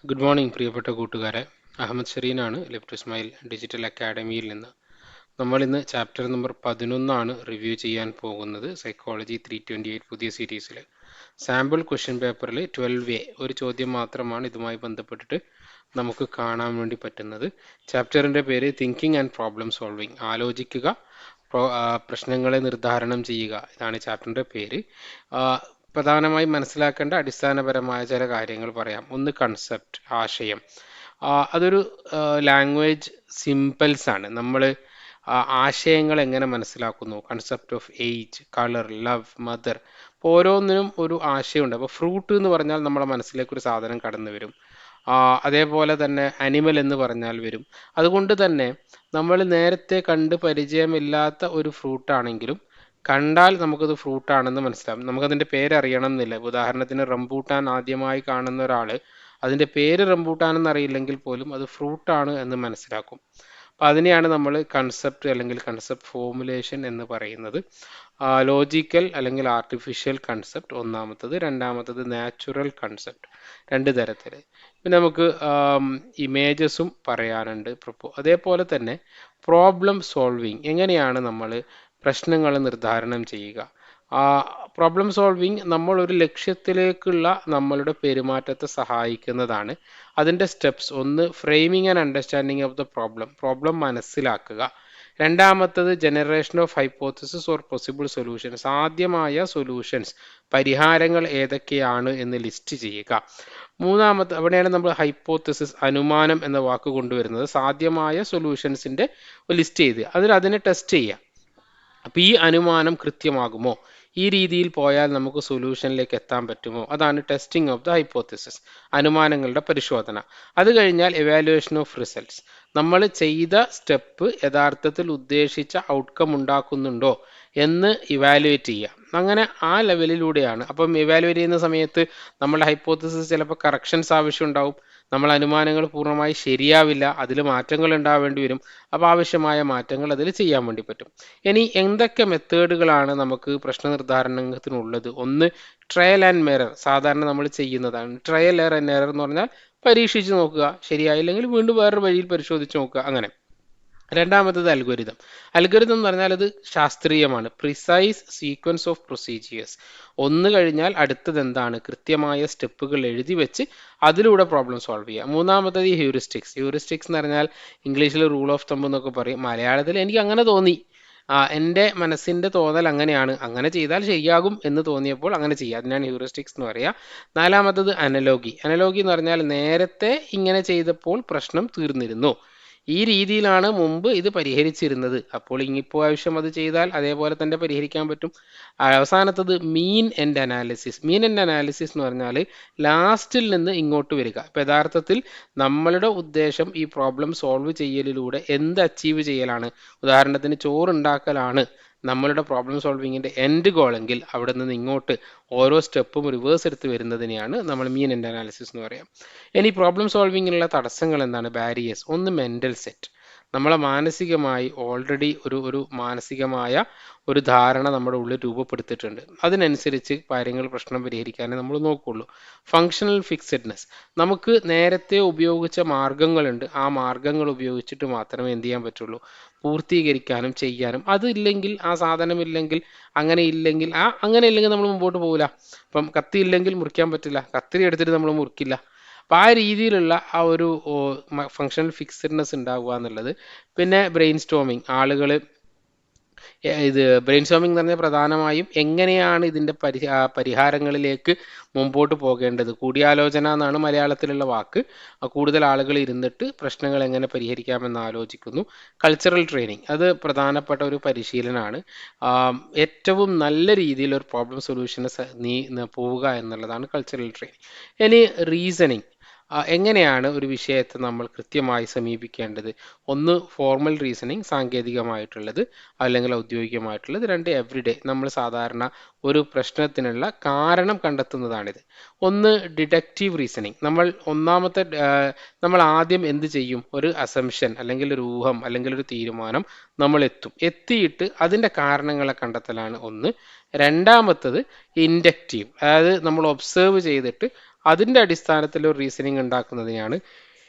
Good morning പ്രിയപ്പെട്ട കൂട്ടുകാരെ. അഹമ്മദ് ഷെറീനാണ് ലെഫ്റ്റ് ടു സ്മൈൽ ഡിജിറ്റൽ അക്കാഡമിയിൽ നിന്ന്. നമ്മൾ ഇന്ന് ചാപ്റ്റർ നമ്പർ 11 റിവ്യൂ ചെയ്യാൻ പോകുന്നത്. സൈക്കോളജി 328 പുതിയ സീരീസിൽ സാമ്പിൾ ക്വസ്റ്റ്യൻ പേപ്പറിൽ 12A ഒരു ചോദ്യം മാത്രമാണ് ഇതുമായി ബന്ധപ്പെട്ടിട്ട് നമുക്ക് കാണാൻ വേണ്ടി പറ്റുന്നത്. ചാപ്റ്ററിൻ്റെ പേര് തിങ്കിങ് ആൻഡ് പ്രോബ്ലം സോൾവിങ്, ആലോചിക്കുക, പ്രശ്നങ്ങളെ നിർദ്ധാരണം ചെയ്യുക. ഇതാണ് ചാപ്റ്ററിൻ്റെ പേര്. പ്രധാനമായും മനസ്സിലാക്കേണ്ട അടിസ്ഥാനപരമായ ചില കാര്യങ്ങൾ പറയാം. ഒന്ന്, കൺസെപ്റ്റ്, ആശയം. അതൊരു ലാംഗ്വേജ് സിമ്പിൾസ് ആണ്. നമ്മൾ ആശയങ്ങൾ എങ്ങനെ മനസ്സിലാക്കുന്നു, concept of age, colour, love, mother, അപ്പോൾ ഓരോന്നിനും ഒരു ആശയമുണ്ട്. അപ്പോൾ ഫ്രൂട്ട് എന്ന് പറഞ്ഞാൽ നമ്മുടെ മനസ്സിലേക്ക് ഒരു സാധനം കടന്നു വരും. അതേപോലെ തന്നെ അനിമൽ എന്ന് പറഞ്ഞാൽ വരും. അതുകൊണ്ട് തന്നെ നമ്മൾ നേരത്തെ കണ്ട് പരിചയമില്ലാത്ത ഒരു ഫ്രൂട്ടാണെങ്കിലും കണ്ടാൽ നമുക്കത് ഫ്രൂട്ടാണെന്ന് മനസ്സിലാവും. നമുക്കതിൻ്റെ പേരറിയണം എന്നില്ല. ഉദാഹരണത്തിന് റംബൂട്ടാൻ ആദ്യമായി കാണുന്ന ഒരാൾ അതിൻ്റെ പേര് റംബൂട്ടാൻ എന്നറിയില്ലെങ്കിൽ പോലും അത് ഫ്രൂട്ടാണ് എന്ന് മനസ്സിലാക്കും. അപ്പോൾ അതിനെയാണ് നമ്മൾ കൺസെപ്റ്റ് അല്ലെങ്കിൽ കൺസെപ്റ്റ് ഫോർമുലേഷൻ എന്ന് പറയുന്നത്. ലോജിക്കൽ അല്ലെങ്കിൽ ആർട്ടിഫിഷ്യൽ കൺസെപ്റ്റ് ഒന്നാമത്തത്, രണ്ടാമത്തത് നാച്ചുറൽ കൺസെപ്റ്റ്. രണ്ട് തരത്തിൽ. പിന്നെ നമുക്ക് ഇമേജസും പറയാനുണ്ട്. അതേപോലെ തന്നെ പ്രോബ്ലം സോൾവിങ്, എങ്ങനെയാണ് നമ്മൾ പ്രശ്നങ്ങൾ നിർദ്ധാരണം ചെയ്യുക. പ്രോബ്ലം സോൾവിങ് നമ്മൾ ഒരു ലക്ഷ്യത്തിലേക്കുള്ള നമ്മളുടെ പെരുമാറ്റത്തെ സഹായിക്കുന്നതാണ്. അതിൻ്റെ സ്റ്റെപ്സ്: ഒന്ന്, framing and understanding of the problem മനസ്സിലാക്കുക. രണ്ടാമത്തത് generation of hypothesis or possible solutions, സാധ്യമായ സൊല്യൂഷൻസ്, പരിഹാരങ്ങൾ ഏതൊക്കെയാണ് എന്ന് ലിസ്റ്റ് ചെയ്യുക. മൂന്നാമത്തെ, അവിടെയാണ് നമ്മൾ ഹൈപ്പോത്തസിസ്, അനുമാനം എന്ന വാക്ക് കൊണ്ടുവരുന്നത്. സാധ്യമായ സൊല്യൂഷൻസിൻ്റെ ലിസ്റ്റ് ചെയ്ത് അതിനെ ടെസ്റ്റ് ചെയ്യുക. അപ്പോൾ ഈ അനുമാനം കൃത്യമാകുമോ, ഈ രീതിയിൽ പോയാൽ നമുക്ക് സൊല്യൂഷനിലേക്ക് എത്താൻ പറ്റുമോ, അതാണ് ടെസ്റ്റിംഗ് ഓഫ് ദ ഹൈപ്പോത്തസിസ്, അനുമാനങ്ങളുടെ പരിശോധന. അത് കഴിഞ്ഞാൽ എവാലുവേഷൻ ഓഫ് റിസൾട്ട്സ്, നമ്മൾ ചെയ്ത സ്റ്റെപ്പ് യഥാർത്ഥത്തിൽ ഉദ്ദേശിച്ച ഔട്ട്കം ഉണ്ടാക്കുന്നുണ്ടോ എന്ന് ഇവാലുവേറ്റ് ചെയ്യുക. അങ്ങനെ ആ ലെവലിലൂടെയാണ്. അപ്പം ഇവാലുവേറ്റ് ചെയ്യുന്ന സമയത്ത് നമ്മുടെ ഹൈപ്പോത്തസിസ് ചിലപ്പോൾ കറക്ഷൻസ് ആവശ്യമുണ്ടാവും. നമ്മൾ അനുമാനങ്ങൾ പൂർണ്ണമായി ശരിയാവില്ല, അതിൽ മാറ്റങ്ങൾ ഉണ്ടാവേണ്ടി വരും. അപ്പോൾ ആവശ്യമായ മാറ്റങ്ങൾ അതിൽ ചെയ്യാൻ വേണ്ടി പറ്റും. ഇനി എന്തൊക്കെ മെത്തേഡുകളാണ് നമുക്ക് പ്രശ്ന നിർദ്ധാരണത്തിനുള്ളത്? ഒന്ന്, ട്രയൽ ആൻഡ് എറർ, സാധാരണ നമ്മൾ ചെയ്യുന്നതാണ്. ട്രയൽ ആൻഡ് എറർ എന്ന് പറഞ്ഞാൽ പരീക്ഷിച്ച് നോക്കുക, ശരിയായില്ലെങ്കിൽ വീണ്ടും വേറൊരു വഴിയിൽ പരിശോധിച്ച് നോക്കുക, അങ്ങനെ. രണ്ടാമത്തത് അൽഗോരിതം. അൽഗോരിതം എന്ന് പറഞ്ഞാൽ അത് ശാസ്ത്രീയമാണ്. പ്രിസൈസ് സീക്വൻസ് ഓഫ് പ്രൊസീജിയേഴ്സ്, ഒന്ന് കഴിഞ്ഞാൽ അടുത്തത് എന്താണ്, കൃത്യമായ സ്റ്റെപ്പുകൾ എഴുതി വെച്ച് അതിലൂടെ പ്രോബ്ലം സോൾവ് ചെയ്യുക. മൂന്നാമത്തത് ഈ ഹ്യൂറിസ്റ്റിക്സ്. ഹ്യൂറിസ്റ്റിക്സ് എന്ന് പറഞ്ഞാൽ ഇംഗ്ലീഷിൽ റൂൾ ഓഫ് തമ്പ് എന്നൊക്കെ പറയും. മലയാളത്തിൽ എനിക്ക് അങ്ങനെ തോന്നി, എൻ്റെ മനസ്സിൻ്റെ തോന്നൽ അങ്ങനെയാണ്, അങ്ങനെ ചെയ്താൽ ശരിയാകും എന്ന് തോന്നിയപ്പോൾ അങ്ങനെ ചെയ്യുക, അതിനാണ് ഹ്യൂറിസ്റ്റിക്സ് എന്ന് പറയുക. നാലാമത്തത് അനലോഗി. അനലോഗി എന്ന് പറഞ്ഞാൽ നേരത്തെ ഇങ്ങനെ ചെയ്തപ്പോൾ പ്രശ്നം തീർന്നിരുന്നു, ഈ രീതിയിലാണ് മുമ്പ് ഇത് പരിഹരിച്ചിരുന്നത്, അപ്പോൾ ഇനിയിപ്പോൾ ആവശ്യം അത് ചെയ്താൽ അതേപോലെ തന്നെ പരിഹരിക്കാൻ പറ്റും. അവസാനത്തത് മീൻ എൻഡ് അനാലിസിസ്. മീൻ എൻഡ് അനാലിസിസ് എന്ന് പറഞ്ഞാൽ ലാസ്റ്റിൽ നിന്ന് ഇങ്ങോട്ട് വരിക. ഇപ്പം യഥാർത്ഥത്തിൽ നമ്മളുടെ ഉദ്ദേശം ഈ പ്രോബ്ലം സോൾവ് ചെയ്യലിലൂടെ എന്ത് അച്ചീവ് ചെയ്യലാണ്, ഉദാഹരണത്തിന് ചോറുണ്ടാക്കലാണ് നമ്മളുടെ പ്രോബ്ലം സോൾവിങ്ങിൻ്റെ എൻഡ് ഗോളെങ്കിൽ അവിടെ നിന്ന് ഇങ്ങോട്ട് ഓരോ സ്റ്റെപ്പും റിവേഴ്സ് എടുത്ത് വരുന്നതിനെയാണ് നമ്മൾ മീൻ എൻഡ് അനാലിസിസ് എന്ന് പറയാം. ഇനി പ്രോബ്ലം സോൾവിങ്ങിനുള്ള തടസ്സങ്ങൾ എന്താണ്, ബാരിയേഴ്സ്? ഒന്ന്, മെൻ്റൽ സെറ്റ്. നമ്മളെ മാനസികമായി ഓൾറെഡി ഒരു മാനസികമായ ഒരു ധാരണ നമ്മുടെ ഉള്ളിൽ രൂപപ്പെടുത്തിയിട്ടുണ്ട്, അതിനനുസരിച്ച് കാര്യങ്ങൾ പ്രശ്നം പരിഹരിക്കാനേ നമ്മൾ നോക്കുള്ളൂ. ഫങ്ഷണൽ ഫിക്സഡ്നെസ്, നമുക്ക് നേരത്തെ ഉപയോഗിച്ച മാർഗങ്ങളുണ്ട്, ആ മാർഗങ്ങൾ ഉപയോഗിച്ചിട്ട് മാത്രമേ എന്ത് ചെയ്യാൻ പറ്റുള്ളൂ, പൂർത്തീകരിക്കാനും ചെയ്യാനും. അതില്ലെങ്കിൽ, ആ സാധനം ഇല്ലെങ്കിൽ, അങ്ങനെ ഇല്ലെങ്കിൽ നമ്മൾ മുമ്പോട്ട് പോകില്ല. ഇപ്പം കത്തി ഇല്ലെങ്കിൽ മുറിക്കാൻ പറ്റില്ല, കത്തിരി എടുത്തിട്ട് നമ്മൾ മുറിക്കില്ല. അപ്പം ആ രീതിയിലുള്ള ആ ഒരു ഫങ്ഷണൽ ഫിക്സഡ്നെസ് ഉണ്ടാവുക എന്നുള്ളത്. പിന്നെ ബ്രെയിൻ സ്റ്റോമിങ്. ആളുകൾ ഇത് ബ്രെയിൻ സ്റ്റോമിംഗ് എന്ന് പറഞ്ഞാൽ പ്രധാനമായും എങ്ങനെയാണ് ഇതിൻ്റെ പരിഹാരങ്ങളിലേക്ക് മുമ്പോട്ട് പോകേണ്ടത്. കൂടിയാലോചന എന്നാണ് മലയാളത്തിലുള്ള വാക്ക്. കൂടുതൽ ആളുകൾ ഇരുന്നിട്ട് പ്രശ്നങ്ങൾ എങ്ങനെ പരിഹരിക്കാമെന്ന് ആലോചിക്കുന്നു. കൾച്ചറൽ ട്രെയിനിങ്, അത് പ്രധാനപ്പെട്ട ഒരു പരിശീലനമാണ്. ഏറ്റവും നല്ല രീതിയിൽ ഒരു പ്രോബ്ലം സൊല്യൂഷന് പോവുക എന്നുള്ളതാണ് കൾച്ചറൽ ട്രെയിനിങ്. ഇനി റീസണിങ്, എങ്ങനെയാണ് ഒരു വിഷയത്തെ നമ്മൾ കൃത്യമായി സമീപിക്കേണ്ടത്? ഒന്ന്, ഫോർമൽ റീസണിങ്, സാങ്കേതികമായിട്ടുള്ളത് അല്ലെങ്കിൽ ഔദ്യോഗികമായിട്ടുള്ളത്. രണ്ട്, എവറിഡേ, നമ്മൾ സാധാരണ ഒരു പ്രശ്നത്തിനുള്ള കാരണം കണ്ടെത്തുന്നതാണിത്. ഒന്ന്, ഡിഡക്റ്റീവ് റീസണിങ്. നമ്മൾ ആദ്യം എന്ത് ചെയ്യും, ഒരു അസംഷൻ അല്ലെങ്കിൽ ഒരു ഊഹം അല്ലെങ്കിൽ ഒരു തീരുമാനം നമ്മൾ എത്തിയിട്ട് അതിൻ്റെ കാരണങ്ങളെ കണ്ടെത്തലാണ് ഒന്ന്. രണ്ടാമത്തത് ഇൻഡക്റ്റീവ്, അതായത് നമ്മൾ ഒബ്സേർവ് ചെയ്തിട്ട് അതിൻ്റെ അടിസ്ഥാനത്തിൽ ഒരു റീസണിങ് ഉണ്ടാക്കുന്നതിനെയാണ്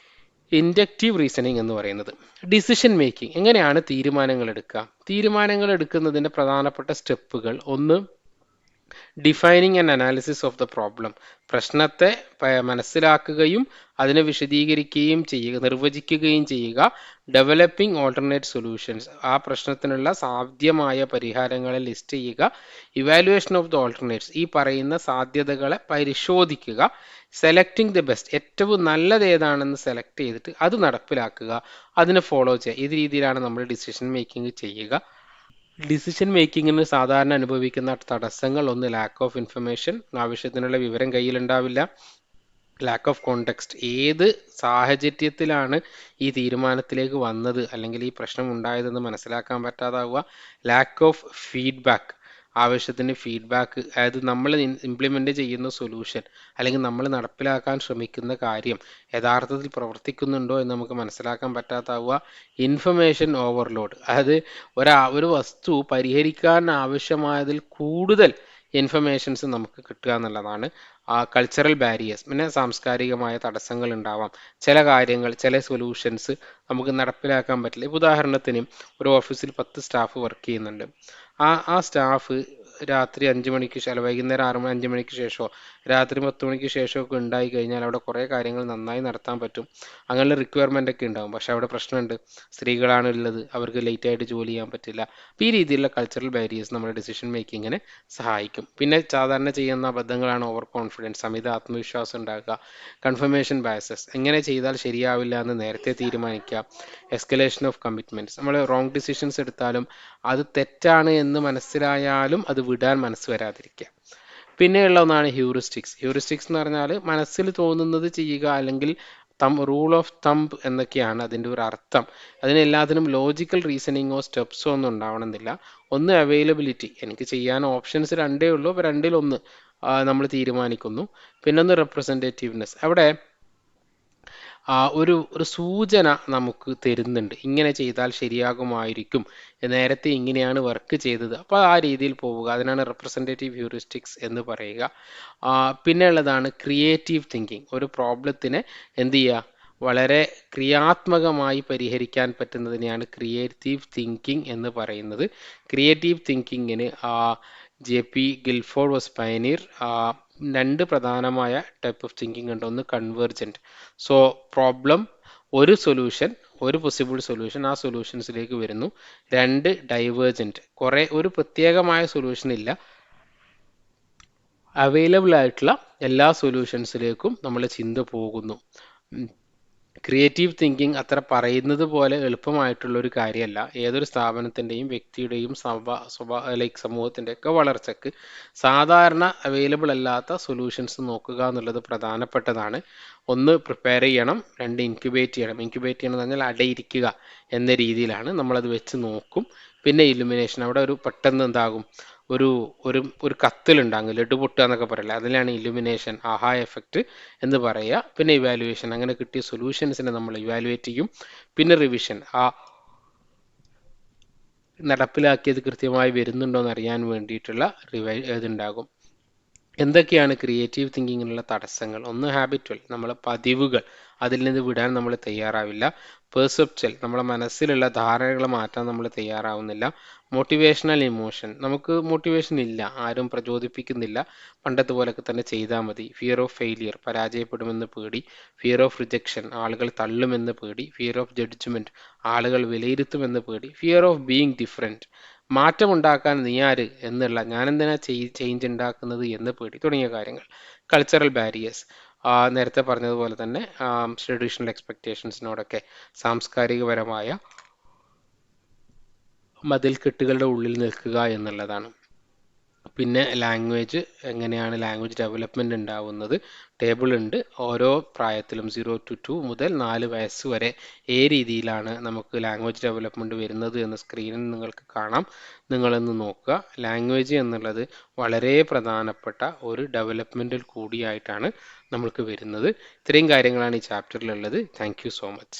ഇൻഡക്റ്റീവ് റീസണിങ് എന്ന് പറയുന്നത്. ഡിസിഷൻ മേക്കിംഗ്, എങ്ങനെയാണ് തീരുമാനങ്ങൾ എടുക്കുക? തീരുമാനങ്ങൾ എടുക്കുന്നതിൻ്റെ പ്രധാനപ്പെട്ട സ്റ്റെപ്പുകൾ: ഒന്ന്, defining and analysis of the problem, പ്രശ്നത്തെ മനസ്സിലാക്കുകയും അതിനെ വിശദീകരിക്കുകയും ചെയ്യുക, നിർവചിക്കുകയും ചെയ്യുക. ഡെവലപ്പിംഗ് ഓൾട്ടർനേറ്റ് സൊല്യൂഷൻസ്, ആ പ്രശ്നത്തിനുള്ള സാധ്യമായ പരിഹാരങ്ങളെ ലിസ്റ്റ് ചെയ്യുക. ഇവാലുവേഷൻ ഓഫ് ദ ഓൾട്ടർനേറ്റ്സ്, ഈ പറയുന്ന സാധ്യതകളെ പരിശോധിക്കുക. സെലക്ടിങ് ദി ബെസ്റ്റ്, ഏറ്റവും നല്ലത് ഏതാണെന്ന് സെലക്ട് ചെയ്തിട്ട് അത് നടപ്പിലാക്കുക, അതിനെ ഫോളോ ചെയ്യുക. ഈ രീതിയിലാണ് നമ്മൾ ഡിസിഷൻ മേക്കിംഗ് ചെയ്യുക. ഡിസിഷൻ മേക്കിങ്ങിന് സാധാരണ അനുഭവിക്കുന്ന തടസ്സങ്ങൾ: ഒന്ന്, ലാക്ക് ഓഫ് ഇൻഫർമേഷൻ, ആവശ്യത്തിനുള്ള വിവരം കയ്യിലുണ്ടാവില്ല. ലാക്ക് ഓഫ് കോണ്ടെക്സ്റ്റ്, ഏത് സാഹചര്യത്തിലാണ് ഈ തീരുമാനത്തിലേക്ക് വന്നത് അല്ലെങ്കിൽ ഈ പ്രശ്നം ഉണ്ടായതെന്ന് മനസ്സിലാക്കാൻ പറ്റാതാവുക. ലാക്ക് ഓഫ് ഫീഡ്ബാക്ക്, ആവശ്യത്തിന് ഫീഡ്ബാക്ക്, അതായത് നമ്മൾ ഇംപ്ലിമെൻ്റ് ചെയ്യുന്ന സൊല്യൂഷൻ അല്ലെങ്കിൽ നമ്മൾ നടപ്പിലാക്കാൻ ശ്രമിക്കുന്ന കാര്യം യഥാർത്ഥത്തിൽ പ്രവർത്തിക്കുന്നുണ്ടോ എന്ന് നമുക്ക് മനസ്സിലാക്കാൻ പറ്റാതാവുക. ഇൻഫർമേഷൻ ഓവർലോഡ്, അതായത് ഒരു വസ്തു പരിഹരിക്കാൻ ആവശ്യമായതിൽ കൂടുതൽ ഇൻഫർമേഷൻസ് നമുക്ക് കിട്ടുക എന്നുള്ളതാണ്. കൾച്ചറൽ ബാരിയേഴ്സ്, പിന്നെ സാംസ്കാരികമായ തടസ്സങ്ങൾ ഉണ്ടാവാം. ചില കാര്യങ്ങൾ, ചില സൊല്യൂഷൻസ് നമുക്ക് നടപ്പിലാക്കാൻ പറ്റില്ല. ഉദാഹരണത്തിന്, ഒരു ഓഫീസിൽ 10 സ്റ്റാഫ് വർക്ക് ചെയ്യുന്നുണ്ട്. ആ സ്റ്റാഫ് രാത്രി 5 മണിക്ക് വൈകുന്നേരം 5 മണിക്ക് ശേഷമോ രാത്രി 10 മണിക്ക് ശേഷമൊക്കെ ഉണ്ടായി കഴിഞ്ഞാൽ അവിടെ കുറേ കാര്യങ്ങൾ നന്നായി നടത്താൻ പറ്റും. അങ്ങനെയുള്ള റിക്വയർമെൻ്റ് ഒക്കെ ഉണ്ടാകും. പക്ഷെ അവിടെ പ്രശ്നമുണ്ട്, സ്ത്രീകളാണ് ഉള്ളത്, അവർക്ക് ലേറ്റായിട്ട് ജോലി ചെയ്യാൻ പറ്റില്ല. അപ്പോൾ ഈ രീതിയിലുള്ള കൾച്ചറൽ ബാരിയേഴ്സ് നമ്മുടെ ഡിസിഷൻ മേക്കിങ്ങിനെ സഹായിക്കും. പിന്നെ സാധാരണ ചെയ്യുന്ന അബദ്ധങ്ങളാണ് ഓവർ കോൺഫിഡൻസ്, അമിത ആത്മവിശ്വാസം ഉണ്ടാക്കുക. കൺഫർമേഷൻ ബയസസ്, എങ്ങനെ ചെയ്താൽ ശരിയാവില്ല എന്ന് നേരത്തെ തീരുമാനിക്കുക. എസ്കലേഷൻ ഓഫ് കമ്മിറ്റ്മെൻറ്റ്സ്, നമ്മൾ റോങ് ഡിസിഷൻസ് എടുത്താലും അത് തെറ്റാണ് എന്ന് മനസ്സിലായാലും അത് വിടാൻ മനസ്സ് വരാതിരിക്കുക. പിന്നെയുള്ള ഒന്നാണ് ഹ്യൂറിസ്റ്റിക്സ്. ഹ്യൂറിസ്റ്റിക്സ് എന്ന് പറഞ്ഞാൽ മനസ്സിൽ തോന്നുന്നത് ചെയ്യുക, അല്ലെങ്കിൽ റൂൾ ഓഫ് തമ്പ് എന്നൊക്കെയാണ് അതിൻ്റെ ഒരു അർത്ഥം. അതിനെല്ലാത്തിനും ലോജിക്കൽ റീസണിങ്ങോ സ്റ്റെപ്സോ ഒന്നും ഉണ്ടാവണമെന്നില്ല. ഒന്ന്, അവൈലബിലിറ്റി, എനിക്ക് ചെയ്യാൻ ഓപ്ഷൻസ് 2 ഉള്ളൂ, അപ്പോൾ 2-1 നമ്മൾ തീരുമാനിക്കുന്നു. പിന്നൊന്ന്, റെപ്രസെൻറ്റേറ്റീവ്നെസ്, അവിടെ ഒരു സൂചന നമുക്ക് തരുന്നുണ്ട്, ഇങ്ങനെ ചെയ്താൽ ശരിയാകുമായിരിക്കും, നേരത്തെ ഇങ്ങനെയാണ് വർക്ക് ചെയ്തത്, അപ്പോൾ ആ രീതിയിൽ പോവുക. അതിനാണ് റെപ്രസെൻറ്റേറ്റീവ് ഹ്യൂറിസ്റ്റിക്സ് എന്ന് പറയുക. പിന്നെ ഉള്ളതാണ് ക്രിയേറ്റീവ് തിങ്കിങ്. ഒരു പ്രോബ്ലത്തിനെ എന്ത് ചെയ്യുക, വളരെ ക്രിയാത്മകമായി പരിഹരിക്കാൻ പറ്റുന്നതിനെയാണ് ക്രിയേറ്റീവ് തിങ്കിങ് എന്ന് പറയുന്നത്. ക്രിയേറ്റീവ് തിങ്കിങ്ങിന് JP ഗിൽഫോർഡ് വാസ് പയനീർ. 2 പ്രധാനമായ ടൈപ്പ് ഓഫ് തിങ്കിങ് ഉണ്ട്. ഒന്ന്, കൺവേർജൻറ്റ്, സോ പ്രോബ്ലം, ഒരു സൊല്യൂഷൻ, ഒരു പോസിബിൾ സൊല്യൂഷൻ, ആ സൊല്യൂഷൻസിലേക്ക് വരുന്നു. 2, ഡൈവേർജൻറ്റ്, ഒരു പ്രത്യേകമായ സൊല്യൂഷൻ ഇല്ല, അവൈലബിൾ ആയിട്ടുള്ള എല്ലാ സൊല്യൂഷൻസിലേക്കും നമ്മൾ ചിന്ത പോകുന്നു. ക്രിയേറ്റീവ് തിങ്കിങ് അത്ര പറയുന്നത് പോലെ എളുപ്പമായിട്ടുള്ള ഒരു കാര്യമല്ല. ഏതൊരു സ്ഥാപനത്തിൻ്റെയും വ്യക്തിയുടെയും സമൂഹത്തിൻ്റെ ഒക്കെ വളർച്ചയ്ക്ക് സാധാരണ അവൈലബിൾ അല്ലാത്ത സൊല്യൂഷൻസ് നോക്കുക എന്നുള്ളത് പ്രധാനപ്പെട്ടതാണ്. ഒന്ന്, പ്രിപ്പയർ ചെയ്യണം. 2, ഇൻക്യുബേറ്റ് ചെയ്യണം. ഇൻക്യുബേറ്റ് ചെയ്യണം എന്ന് പറഞ്ഞാൽ അടയിരിക്കുക എന്ന രീതിയിലാണ്, നമ്മളത് വെച്ച് നോക്കും. പിന്നെ ഇലുമിനേഷൻ, അവിടെ പെട്ടെന്ന് എന്താകും, ഒരു കത്തിലുണ്ടാകും, ലഡു പൊട്ടുക എന്നൊക്കെ പറയില്ല, അതിലാണ് ഇലുമിനേഷൻ, ആഹാ എഫക്റ്റ് എന്ന് പറയുക. പിന്നെ ഇവാലുവേഷൻ, അങ്ങനെ കിട്ടിയ സൊല്യൂഷൻസിനെ നമ്മൾ ഇവാലുവേറ്റ് ചെയ്യും. പിന്നെ റിവിഷൻ, നടപ്പിലാക്കിയത് കൃത്യമായി വരുന്നുണ്ടോ എന്ന് അറിയാൻ വേണ്ടിയിട്ടുള്ള ഇതുണ്ടാകും. എന്തൊക്കെയാണ് ക്രിയേറ്റീവ് തിങ്കിങ്ങിനുള്ള തടസ്സങ്ങൾ? ഒന്ന്, ഹാബിറ്റ്വൽ, നമ്മളെ പതിവുകൾ, അതിൽ നിന്ന് വിടാൻ നമ്മൾ തയ്യാറാവില്ല. പെർസെപ്ച്വൽ, നമ്മളെ മനസ്സിലുള്ള ധാരണകൾ മാറ്റാൻ നമ്മൾ തയ്യാറാവുന്നില്ല. മോട്ടിവേഷണൽ ഇമോഷൻ, നമുക്ക് മോട്ടിവേഷൻ ഇല്ല, ആരും പ്രചോദിപ്പിക്കുന്നില്ല, പണ്ടത്തെ പോലൊക്കെ തന്നെ ചെയ്താൽ മതി. ഫിയർ ഓഫ് ഫെയിലിയർ, പരാജയപ്പെടുമെന്ന് പേടി. ഫിയർ ഓഫ് റിജക്ഷൻ, ആളുകൾ തള്ളുമെന്ന് പേടി. ഫിയർ ഓഫ് ജഡ്ജ്മെൻറ്റ്, ആളുകൾ വിലയിരുത്തുമെന്ന് പേടി. ഫിയർ ഓഫ് ബീയിങ് ഡിഫറെൻറ്റ്, മാറ്റമുണ്ടാക്കാൻ നീ ആര് എന്നുള്ള, ഞാനെന്തിനാ ചേഞ്ച് ഉണ്ടാക്കുന്നത് എന്ന് പേടി, തുടങ്ങിയ കാര്യങ്ങൾ. കൾച്ചറൽ ബാരിയേഴ്സ്, നേരത്തെ പറഞ്ഞതുപോലെ തന്നെ ട്രഡീഷണൽ എക്സ്പെക്റ്റേഷൻസിനോടൊക്കെ സാംസ്കാരികപരമായ മതിൽക്കെട്ടുകളുടെ ഉള്ളിൽ നിൽക്കുക എന്നുള്ളതാണ്. പിന്നെ ലാംഗ്വേജ്, എങ്ങനെയാണ് ലാംഗ്വേജ് ഡെവലപ്മെൻറ്റ് ഉണ്ടാവുന്നത്? ടേബിൾ ഉണ്ട്, ഓരോ പ്രായത്തിലും 0 to 2 മുതൽ 4 വയസ്സ് വരെ രീതിയിലാണ് നമുക്ക് ലാംഗ്വേജ് ഡെവലപ്മെൻറ്റ് വരുന്നത് എന്ന് സ്ക്രീനിൽ നിങ്ങൾക്ക് കാണാം. നിങ്ങളൊന്ന് നോക്കുക. ലാംഗ്വേജ് എന്നുള്ളത് വളരെ പ്രധാനപ്പെട്ട ഒരു ഡെവലപ്മെൻറ്റിൽ കൂടിയായിട്ടാണ് നമ്മൾക്ക് വരുന്നത്. ഇത്രയും കാര്യങ്ങളാണ് ഈ ചാപ്റ്ററിലുള്ളത്. Thank you so much.